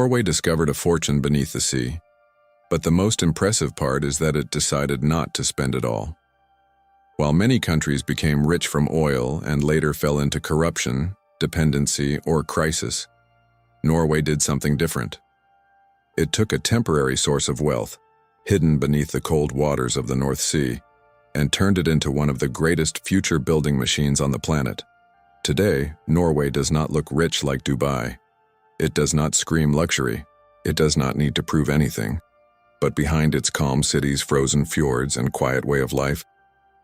Norway discovered a fortune beneath the sea, but the most impressive part is that it decided not to spend it all. While many countries became rich from oil and later fell into corruption, dependency, or crisis, Norway did something different. It took a temporary source of wealth, hidden beneath the cold waters of the North Sea, and turned it into one of the greatest future-building machines on the planet. Today, Norway does not look rich like Dubai. It does not scream luxury. It does not need to prove anything. But behind its calm cities, frozen fjords, and quiet way of life,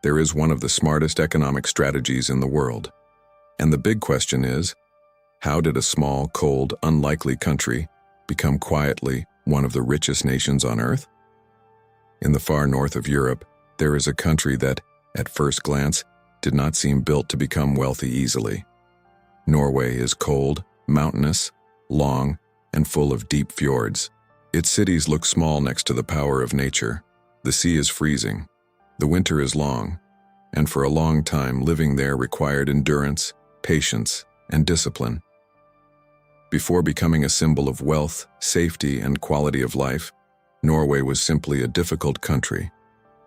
there is one of the smartest economic strategies in the world. And the big question is, how did a small, cold, unlikely country become quietly one of the richest nations on Earth? In the far north of Europe, there is a country that, at first glance, did not seem built to become wealthy easily. Norway is cold, mountainous, long, and full of deep fjords. Its cities look small next to the power of nature. The sea is freezing. The winter is long, and for a long time living there required endurance, patience, and discipline. Before becoming a symbol of wealth, safety, and quality of life, Norway was simply a difficult country,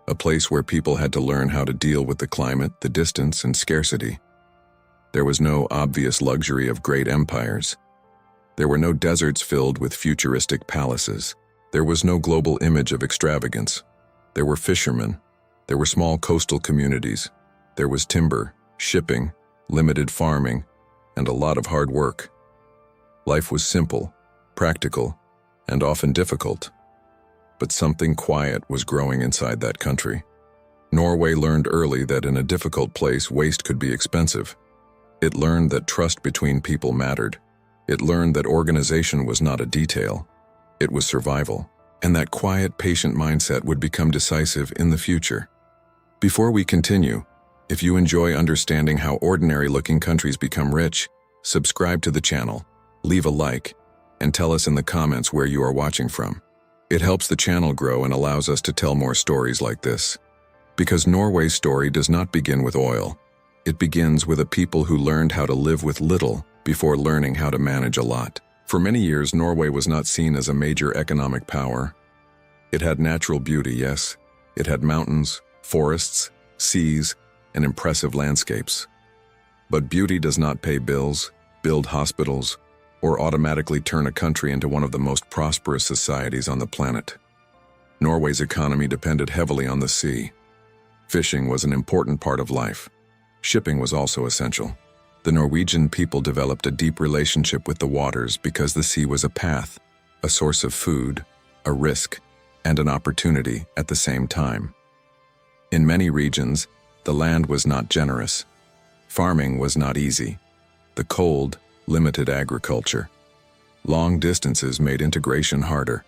a place where people had to learn how to deal with the climate, the distance, and scarcity. There was no obvious luxury of great empires. There were no deserts filled with futuristic palaces. There was no global image of extravagance. There were fishermen. There were small coastal communities. There was timber, shipping, limited farming, and a lot of hard work. Life was simple, practical, and often difficult. But something quiet was growing inside that country. Norway learned early that in a difficult place, waste could be expensive. It learned that trust between people mattered. It learned that organization was not a detail. It was survival, and that quiet, patient mindset would become decisive in the future. Before we continue, if you enjoy understanding how ordinary-looking countries become rich, subscribe to the channel, leave a like, and tell us in the comments where you are watching from. It helps the channel grow and allows us to tell more stories like this. Because Norway's story does not begin with oil. It begins with a people who learned how to live with little before learning how to manage a lot. For many years, Norway was not seen as a major economic power. It had natural beauty, yes. It had mountains, forests, seas, and impressive landscapes. But beauty does not pay bills, build hospitals, or automatically turn a country into one of the most prosperous societies on the planet. Norway's economy depended heavily on the sea. Fishing was an important part of life. Shipping was also essential. The Norwegian people developed a deep relationship with the waters because the sea was a path, a source of food, a risk, and an opportunity at the same time. In many regions, the land was not generous. Farming was not easy. The cold limited agriculture. Long distances made integration harder.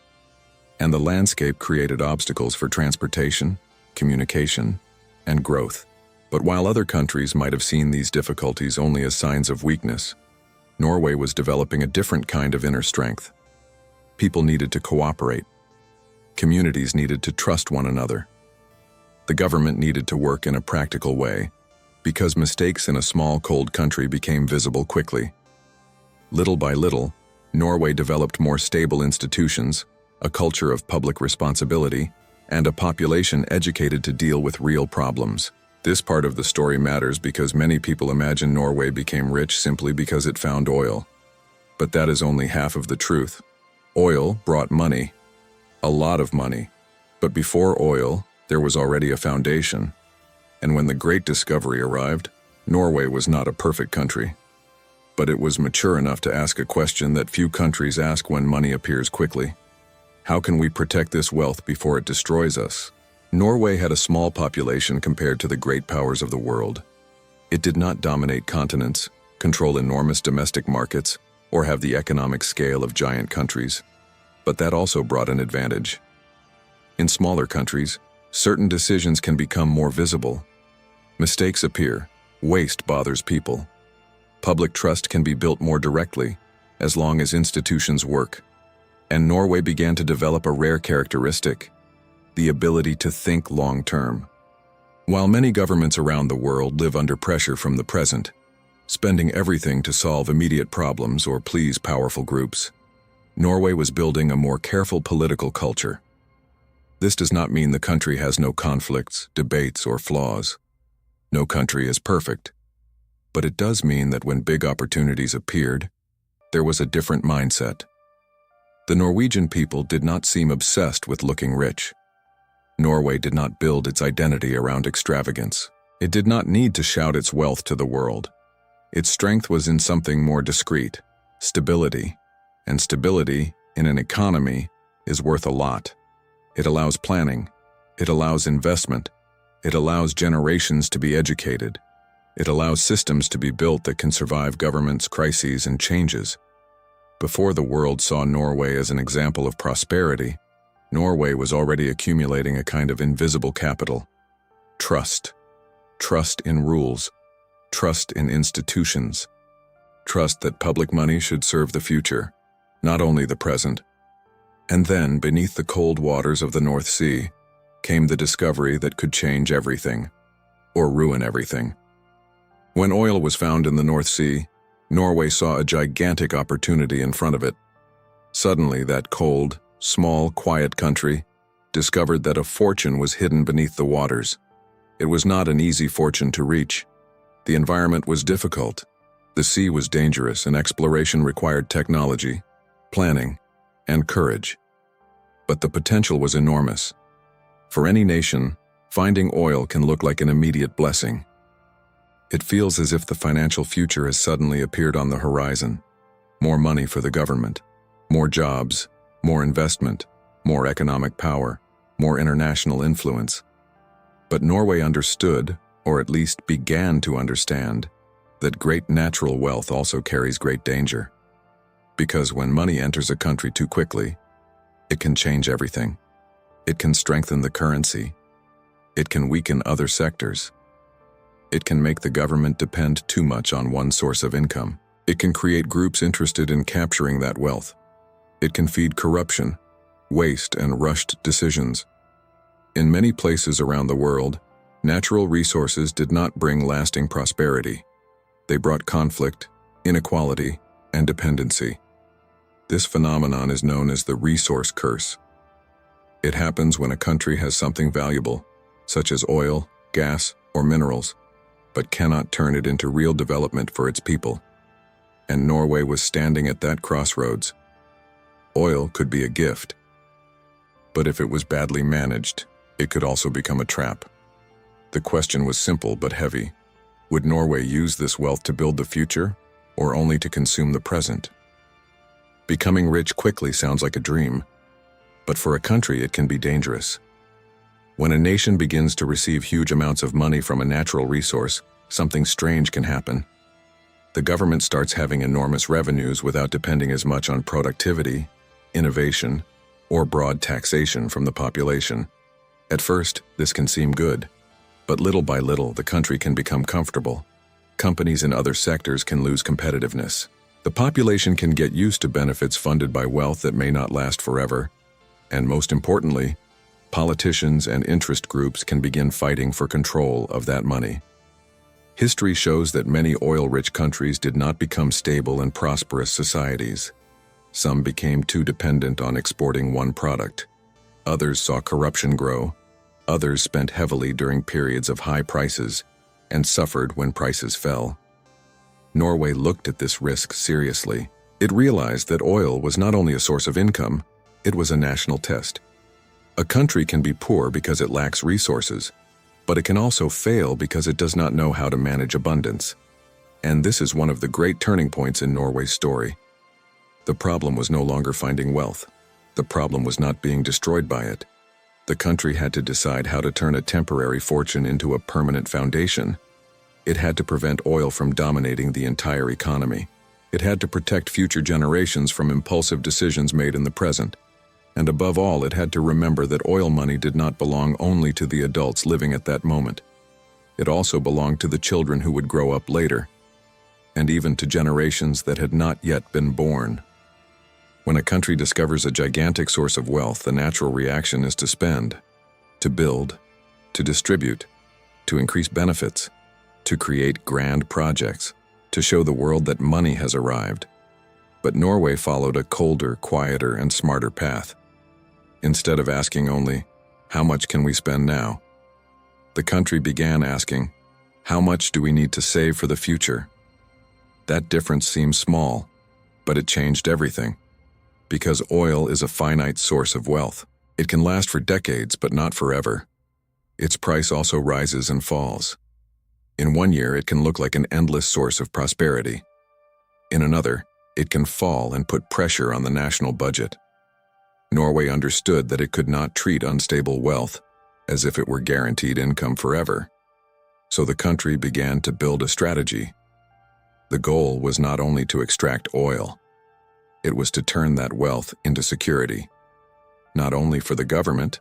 And the landscape created obstacles for transportation, communication, and growth. But while other countries might have seen these difficulties only as signs of weakness, Norway was developing a different kind of inner strength. People needed to cooperate. Communities needed to trust one another. The government needed to work in a practical way, because mistakes in a small, cold country became visible quickly. Little by little, Norway developed more stable institutions, a culture of public responsibility, and a population educated to deal with real problems. This part of the story matters because many people imagine Norway became rich simply because it found oil. But that is only half of the truth. Oil brought money, a lot of money. But before oil, there was already a foundation. And when the Great Discovery arrived, Norway was not a perfect country. But it was mature enough to ask a question that few countries ask when money appears quickly. How can we protect this wealth before it destroys us? Norway had a small population compared to the great powers of the world. It did not dominate continents, control enormous domestic markets, or have the economic scale of giant countries. But that also brought an advantage. In smaller countries, certain decisions can become more visible. Mistakes appear. Waste bothers people. Public trust can be built more directly, as long as institutions work. And Norway began to develop a rare characteristic, the ability to think long-term. While many governments around the world live under pressure from the present, spending everything to solve immediate problems or please powerful groups, Norway was building a more careful political culture. This does not mean the country has no conflicts, debates, or flaws. No country is perfect. But it does mean that when big opportunities appeared, there was a different mindset. The Norwegian people did not seem obsessed with looking rich. Norway did not build its identity around extravagance. It did not need to shout its wealth to the world. Its strength was in something more discreet: stability. And stability, in an economy, is worth a lot. It allows planning. It allows investment. It allows generations to be educated. It allows systems to be built that can survive governments, crises, and changes. Before the world saw Norway as an example of prosperity, Norway was already accumulating a kind of invisible capital: trust. Trust in rules. Trust in institutions. Trust that public money should serve the future, not only the present. And then, beneath the cold waters of the North Sea, came the discovery that could change everything, or ruin everything. When oil was found in the North Sea, Norway saw a gigantic opportunity in front of it. Suddenly, that cold, small, quiet country discovered that a fortune was hidden beneath the waters. It was not an easy fortune to reach. The environment was difficult. The sea was dangerous, and exploration required technology, planning, and courage. But the potential was enormous. For any nation, finding oil can look like an immediate blessing. It feels as if the financial future has suddenly appeared on the horizon. More money for the government, more jobs, more investment, more economic power, more international influence. But Norway understood, or at least began to understand, that great natural wealth also carries great danger. Because when money enters a country too quickly, it can change everything. It can strengthen the currency. It can weaken other sectors. It can make the government depend too much on one source of income. It can create groups interested in capturing that wealth. It can feed corruption, waste, and rushed decisions. In many places around the world, natural resources did not bring lasting prosperity. They brought conflict, inequality, and dependency. This phenomenon is known as the resource curse. It happens when a country has something valuable, such as oil, gas, or minerals, but cannot turn it into real development for its people. And Norway was standing at that crossroads. Oil could be a gift, but if it was badly managed, it could also become a trap. The question was simple but heavy. Would Norway use this wealth to build the future, or only to consume the present? Becoming rich quickly sounds like a dream, but for a country it can be dangerous. When a nation begins to receive huge amounts of money from a natural resource, something strange can happen. The government starts having enormous revenues without depending as much on productivity, innovation, or broad taxation from the population. At first, this can seem good, but little by little the country can become comfortable. Companies in other sectors can lose competitiveness. The population can get used to benefits funded by wealth that may not last forever, and most importantly, politicians and interest groups can begin fighting for control of that money. History shows that many oil-rich countries did not become stable and prosperous societies. Some became too dependent on exporting one product. Others saw corruption grow. Others spent heavily during periods of high prices and suffered when prices fell. Norway looked at this risk seriously. It realized that oil was not only a source of income, it was a national test. A country can be poor because it lacks resources, but it can also fail because it does not know how to manage abundance. And this is one of the great turning points in Norway's story. The problem was no longer finding wealth. The problem was not being destroyed by it. The country had to decide how to turn a temporary fortune into a permanent foundation. It had to prevent oil from dominating the entire economy. It had to protect future generations from impulsive decisions made in the present. And above all, it had to remember that oil money did not belong only to the adults living at that moment. It also belonged to the children who would grow up later, and even to generations that had not yet been born. When a country discovers a gigantic source of wealth, the natural reaction is to spend, to build, to distribute, to increase benefits, to create grand projects, to show the world that money has arrived. But Norway followed a colder, quieter, and smarter path. Instead of asking only, "How much can we spend now?" the country began asking, "How much do we need to save for the future?" That difference seems small, but it changed everything. Because oil is a finite source of wealth. It can last for decades, but not forever. Its price also rises and falls. In one year, it can look like an endless source of prosperity. In another, it can fall and put pressure on the national budget. Norway understood that it could not treat unstable wealth as if it were guaranteed income forever. So the country began to build a strategy. The goal was not only to extract oil, it was to turn that wealth into security, not only for the government,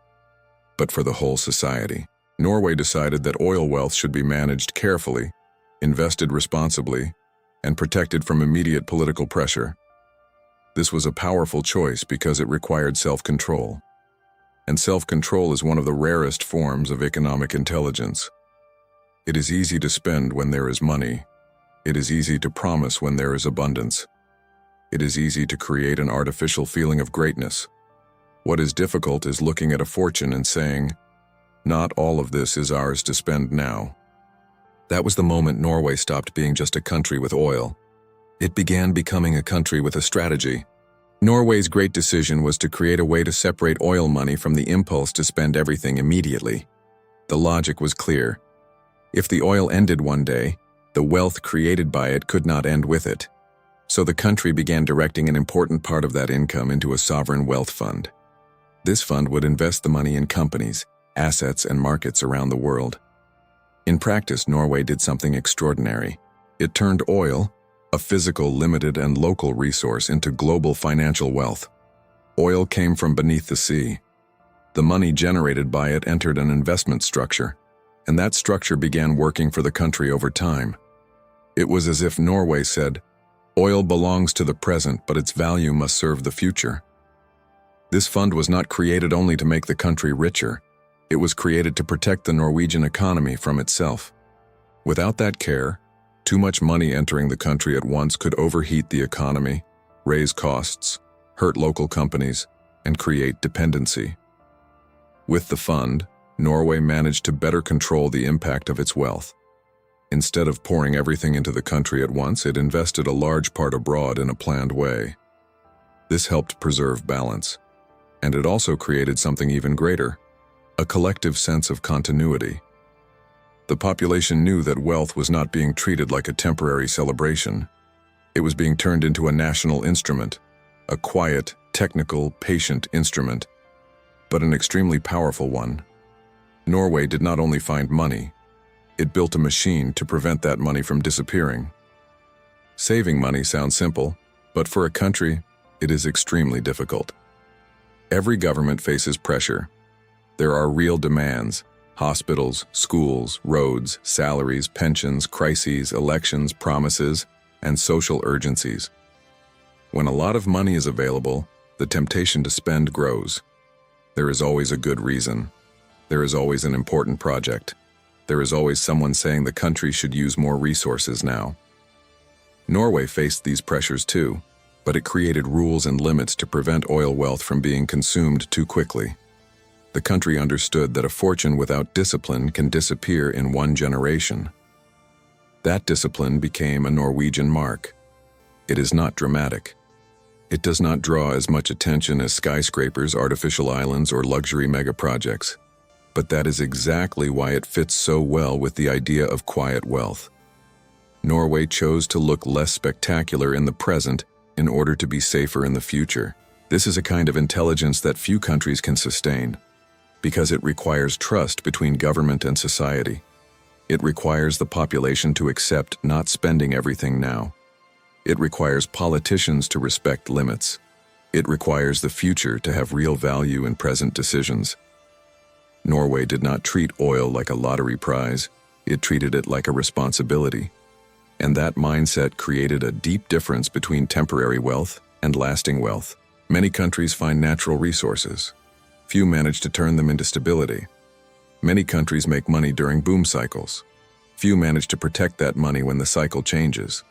but for the whole society. Norway decided that oil wealth should be managed carefully, invested responsibly, and protected from immediate political pressure. This was a powerful choice because it required self-control. And self-control is one of the rarest forms of economic intelligence. It is easy to spend when there is money. It is easy to promise when there is abundance. It is easy to create an artificial feeling of greatness. What is difficult is looking at a fortune and saying, "Not all of this is ours to spend now." That was the moment Norway stopped being just a country with oil. It began becoming a country with a strategy. Norway's great decision was to create a way to separate oil money from the impulse to spend everything immediately. The logic was clear. If the oil ended one day, the wealth created by it could not end with it. So the country began directing an important part of that income into a sovereign wealth fund. This fund would invest the money in companies, assets, and markets around the world. In practice, Norway did something extraordinary. It turned oil, a physical, limited, and local resource, into global financial wealth. Oil came from beneath the sea. The money generated by it entered an investment structure, and that structure began working for the country over time. It was as if Norway said, "Oil belongs to the present, but its value must serve the future." This fund was not created only to make the country richer. It was created to protect the Norwegian economy from itself. Without that care, too much money entering the country at once could overheat the economy, raise costs, hurt local companies, and create dependency. With the fund, Norway managed to better control the impact of its wealth. Instead of pouring everything into the country at once, it invested a large part abroad in a planned way. This helped preserve balance, and it also created something even greater, a collective sense of continuity. The population knew that wealth was not being treated like a temporary celebration. It was being turned into a national instrument, a quiet, technical, patient instrument, but an extremely powerful one. Norway did not only find money, it built a machine to prevent that money from disappearing. Saving money sounds simple, but for a country, it is extremely difficult. Every government faces pressure. There are real demands: hospitals, schools, roads, salaries, pensions, crises, elections, promises, and social urgencies. When a lot of money is available, the temptation to spend grows. There is always a good reason. There is always an important project. There is always someone saying the country should use more resources now. Norway faced these pressures too, but it created rules and limits to prevent oil wealth from being consumed too quickly. The country understood that a fortune without discipline can disappear in one generation. That discipline became a Norwegian mark. It is not dramatic. It does not draw as much attention as skyscrapers, artificial islands, or luxury megaprojects. But that is exactly why it fits so well with the idea of quiet wealth. Norway chose to look less spectacular in the present in order to be safer in the future. This is a kind of intelligence that few countries can sustain, because it requires trust between government and society. It requires the population to accept not spending everything now. It requires politicians to respect limits. It requires the future to have real value in present decisions. Norway did not treat oil like a lottery prize. It treated it like a responsibility. And that mindset created a deep difference between temporary wealth and lasting wealth. Many countries find natural resources. Few manage to turn them into stability. Many countries make money during boom cycles. Few manage to protect that money when the cycle changes.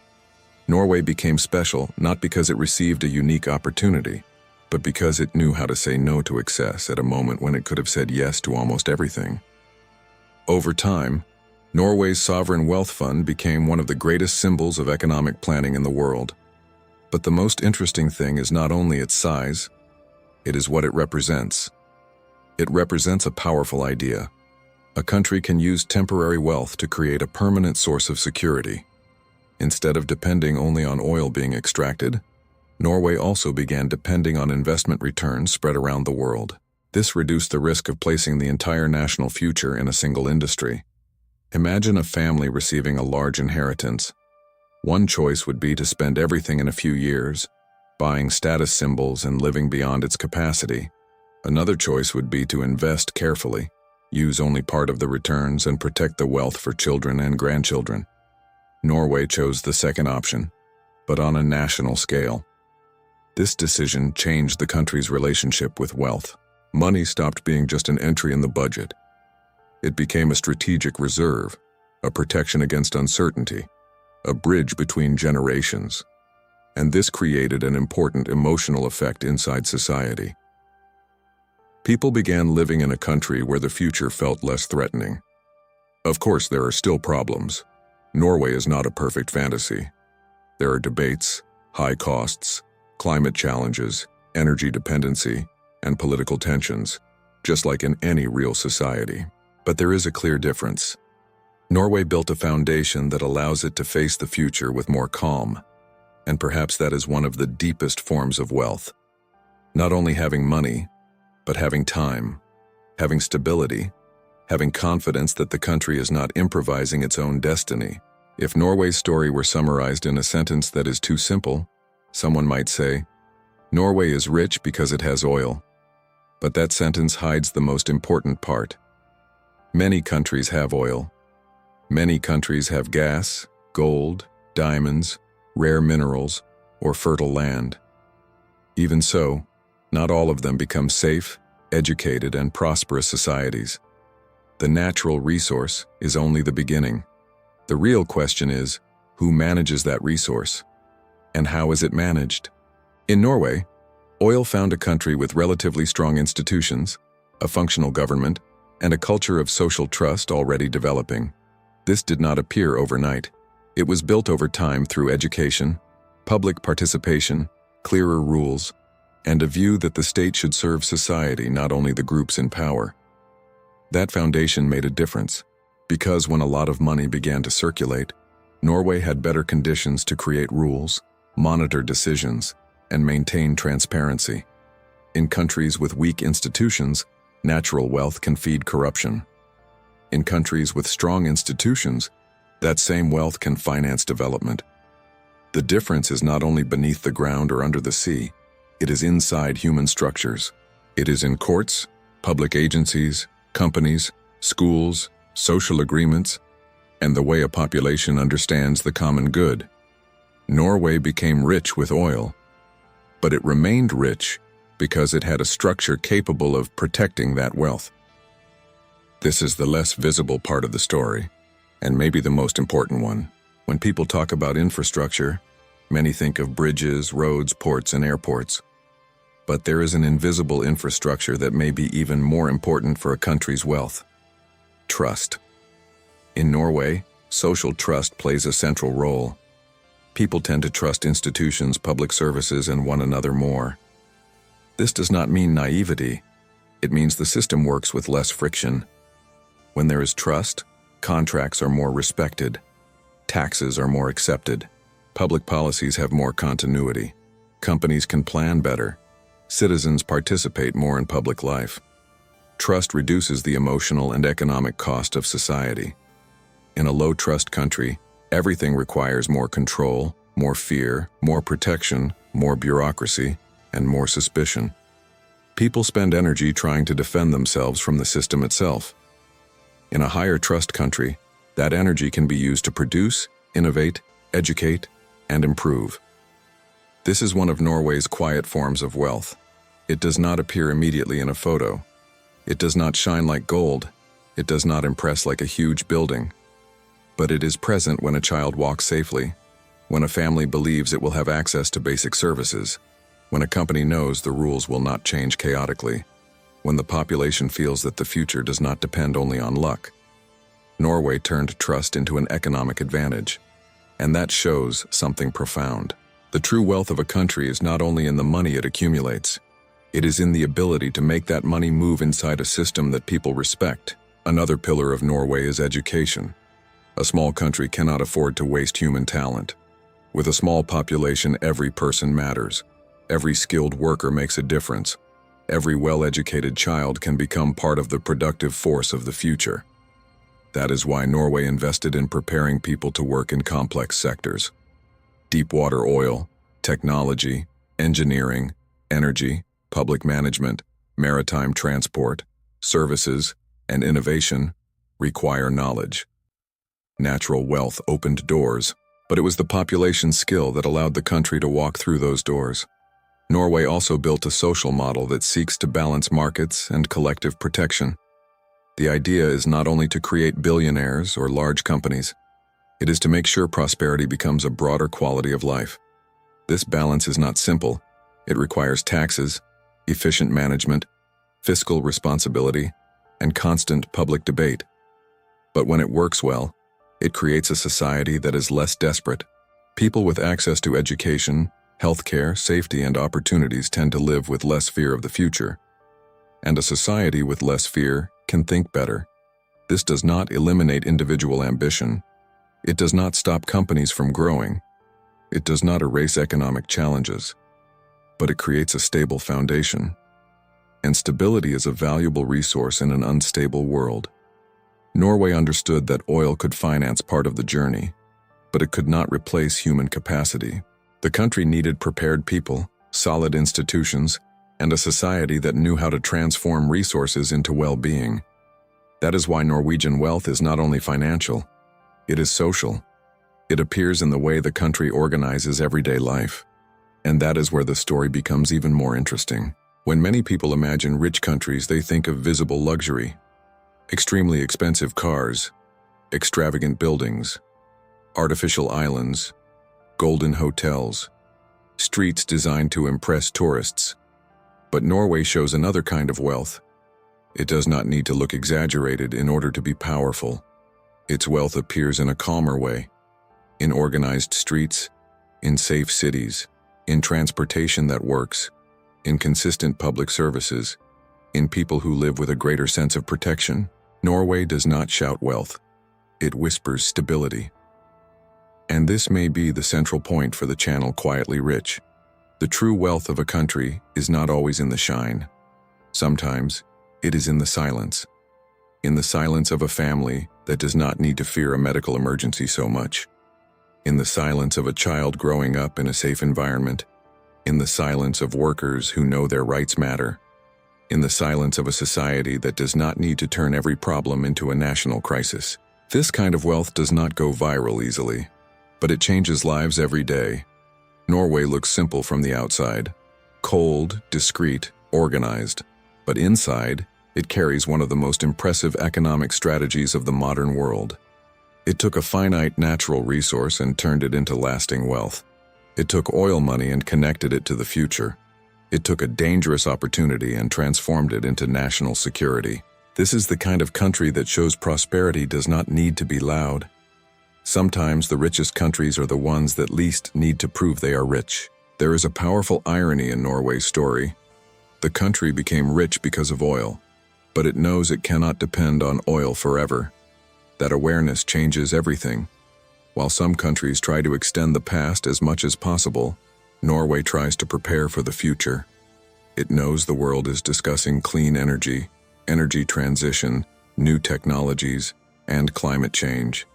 Norway became special not because it received a unique opportunity, but because it knew how to say no to excess at a moment when it could have said yes to almost everything. Over time, Norway's sovereign wealth fund became one of the greatest symbols of economic planning in the world. But the most interesting thing is not only its size, it is what it represents. It represents a powerful idea. A country can use temporary wealth to create a permanent source of security. Instead of depending only on oil being extracted, Norway also began depending on investment returns spread around the world. This reduced the risk of placing the entire national future in a single industry. Imagine a family receiving a large inheritance. One choice would be to spend everything in a few years, buying status symbols and living beyond its capacity. Another choice would be to invest carefully, use only part of the returns, and protect the wealth for children and grandchildren. Norway chose the second option, but on a national scale. This decision changed the country's relationship with wealth. Money stopped being just an entry in the budget. It became a strategic reserve, a protection against uncertainty, a bridge between generations. And this created an important emotional effect inside society. People began living in a country where the future felt less threatening. Of course, there are still problems. Norway is not a perfect fantasy. There are debates, high costs, climate challenges, energy dependency, and political tensions, just like in any real society. But there is a clear difference. Norway built a foundation that allows it to face the future with more calm, and perhaps that is one of the deepest forms of wealth. Not only having money, but having time, having stability, having confidence that the country is not improvising its own destiny. If Norway's story were summarized in a sentence that is too simple, someone might say, Norway is rich because it has oil. But that sentence hides the most important part. Many countries have oil. Many countries have gas, gold, diamonds, rare minerals, or fertile land. Even so, not all of them become safe, educated, and prosperous societies. The natural resource is only the beginning. The real question is, who manages that resource? And how is it managed? In Norway, oil found a country with relatively strong institutions, a functional government, and a culture of social trust already developing. This did not appear overnight. It was built over time through education, public participation, clearer rules, and a view that the state should serve society, not only the groups in power. That foundation made a difference, because when a lot of money began to circulate, Norway had better conditions to create rules, monitor decisions, and maintain transparency. In countries with weak institutions, natural wealth can feed corruption. In countries with strong institutions, that same wealth can finance development. The difference is not only beneath the ground or under the sea, it is inside human structures. It is in courts, public agencies, companies, schools, social agreements, and the way a population understands the common good. Norway became rich with oil, but it remained rich because it had a structure capable of protecting that wealth. This is the less visible part of the story, and maybe the most important one. When people talk about infrastructure, many think of bridges, roads, ports, and airports. But there is an invisible infrastructure that may be even more important for a country's wealth: trust. In Norway, social trust plays a central role. People tend to trust institutions, public services, and one another more. This does not mean naivety. It means the system works with less friction. When there is trust, contracts are more respected, taxes are more accepted, public policies have more continuity, companies can plan better, citizens participate more in public life. Trust reduces the emotional and economic cost of society. In a low-trust country, everything requires more control, more fear, more protection, more bureaucracy, and more suspicion. People spend energy trying to defend themselves from the system itself. In a higher trust country, that energy can be used to produce, innovate, educate, and improve. This is one of Norway's quiet forms of wealth. It does not appear immediately in a photo. It does not shine like gold. It does not impress like a huge building. But it is present when a child walks safely, when a family believes it will have access to basic services, when a company knows the rules will not change chaotically, when the population feels that the future does not depend only on luck. Norway turned trust into an economic advantage, and that shows something profound. The true wealth of a country is not only in the money it accumulates, it is in the ability to make that money move inside a system that people respect. Another pillar of Norway is education. A small country cannot afford to waste human talent. With a small population, every person matters. Every skilled worker makes a difference. Every well-educated child can become part of the productive force of the future. That is why Norway invested in preparing people to work in complex sectors. Deepwater oil, technology, engineering, energy, public management, maritime transport, services, and innovation require knowledge. Natural wealth opened doors, but it was the population's skill that allowed the country to walk through those doors. Norway also built a social model that seeks to balance markets and collective protection. The idea is not only to create billionaires or large companies, it is to make sure prosperity becomes a broader quality of life. This balance is not simple. It requires taxes, efficient management, fiscal responsibility, and constant public debate. But when it works well, it creates a society that is less desperate. People with access to education, healthcare, safety, and opportunities tend to live with less fear of the future. And a society with less fear can think better. This does not eliminate individual ambition. It does not stop companies from growing. It does not erase economic challenges. But it creates a stable foundation. And stability is a valuable resource in an unstable world. Norway understood that oil could finance part of the journey, but it could not replace human capacity. The country needed prepared people, solid institutions, and a society that knew how to transform resources into well-being. That is why Norwegian wealth is not only financial, it is social. It appears in the way the country organizes everyday life. And that is where the story becomes even more interesting. When many people imagine rich countries, they think of visible luxury, extremely expensive cars, extravagant buildings, artificial islands, golden hotels, streets designed to impress tourists. But Norway shows another kind of wealth. It does not need to look exaggerated in order to be powerful. Its wealth appears in a calmer way, in organized streets, in safe cities, in transportation that works, in consistent public services, in people who live with a greater sense of protection. Norway does not shout wealth. It whispers stability. And this may be the central point for the channel Quietly Rich. The true wealth of a country is not always in the shine. Sometimes it is in the silence. In the silence of a family that does not need to fear a medical emergency so much. In the silence of a child growing up in a safe environment. In the silence of workers who know their rights matter. In the silence of a society that does not need to turn every problem into a national crisis. This kind of wealth does not go viral easily, but it changes lives every day. Norway looks simple from the outside, cold, discreet, organized, but inside, it carries one of the most impressive economic strategies of the modern world. It took a finite natural resource and turned it into lasting wealth. It took oil money and connected it to the future. It took a dangerous opportunity and transformed it into national security. This is the kind of country that shows prosperity does not need to be loud. Sometimes the richest countries are the ones that least need to prove they are rich. There is a powerful irony in Norway's story. The country became rich because of oil, but it knows it cannot depend on oil forever. That awareness changes everything. While some countries try to extend the past as much as possible, Norway tries to prepare for the future. It knows the world is discussing clean energy, energy transition, new technologies, and climate change.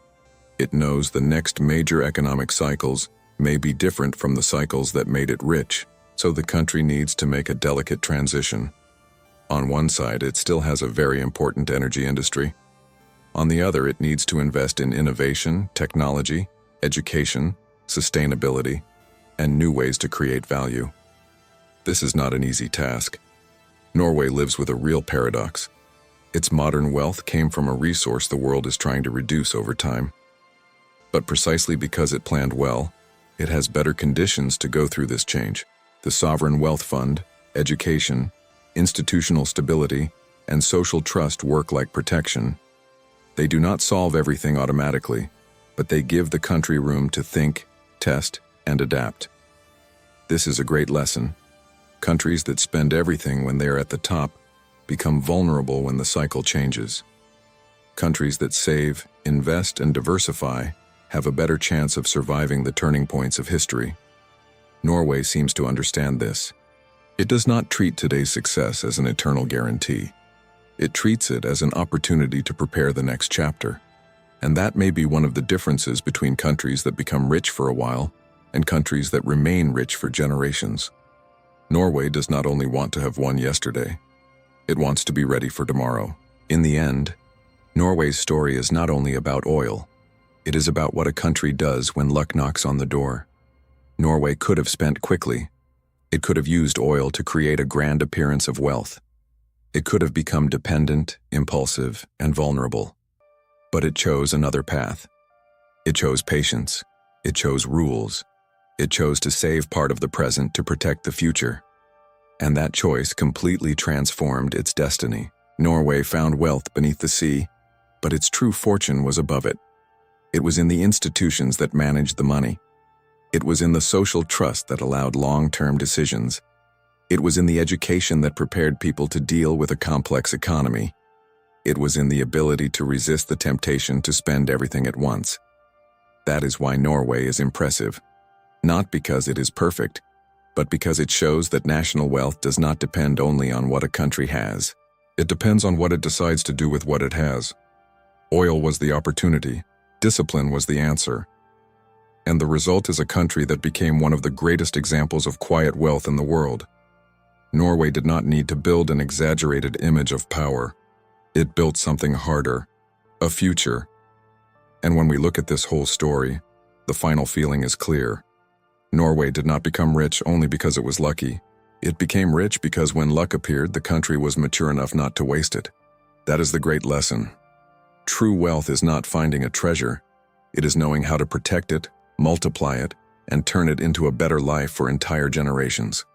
It knows the next major economic cycles may be different from the cycles that made it rich, so the country needs to make a delicate transition. On one side, it still has a very important energy industry. On the other, it needs to invest in innovation, technology, education, sustainability, and new ways to create value. This is not an easy task. Norway lives with a real paradox. Its modern wealth came from a resource the world is trying to reduce over time. But precisely because it planned well, It has better conditions to go through this change. The sovereign wealth fund, education, institutional stability, and social trust work like protection. They do not solve everything automatically, but they give the country room to think, test, and adapt. This is a great lesson. Countries that spend everything when they are at the top become vulnerable when the cycle changes. Countries that save, invest, and diversify have a better chance of surviving the turning points of history. Norway seems to understand this. It does not treat today's success as an eternal guarantee. It treats it as an opportunity to prepare the next chapter. And that may be one of the differences between countries that become rich for a while and countries that remain rich for generations. Norway does not only want to have won yesterday, it wants to be ready for tomorrow. In the end, Norway's story is not only about oil. It is about what a country does when luck knocks on the door. Norway could have spent quickly. It could have used oil to create a grand appearance of wealth. It could have become dependent, impulsive, and vulnerable. But it chose another path. It chose patience. It chose rules. It chose to save part of the present to protect the future. And that choice completely transformed its destiny. Norway found wealth beneath the sea, but its true fortune was above it. It was in the institutions that managed the money. It was in the social trust that allowed long-term decisions. It was in the education that prepared people to deal with a complex economy. It was in the ability to resist the temptation to spend everything at once. That is why Norway is impressive. Not because it is perfect, but because it shows that national wealth does not depend only on what a country has. It depends on what it decides to do with what it has. Oil was the opportunity. Discipline was the answer. And the result is a country that became one of the greatest examples of quiet wealth in the world. Norway did not need to build an exaggerated image of power. It built something harder, a future. And when we look at this whole story, the final feeling is clear. Norway did not become rich only because it was lucky. It became rich because when luck appeared, the country was mature enough not to waste it. That is the great lesson. True wealth is not finding a treasure. It is knowing how to protect it, multiply it, and turn it into a better life for entire generations.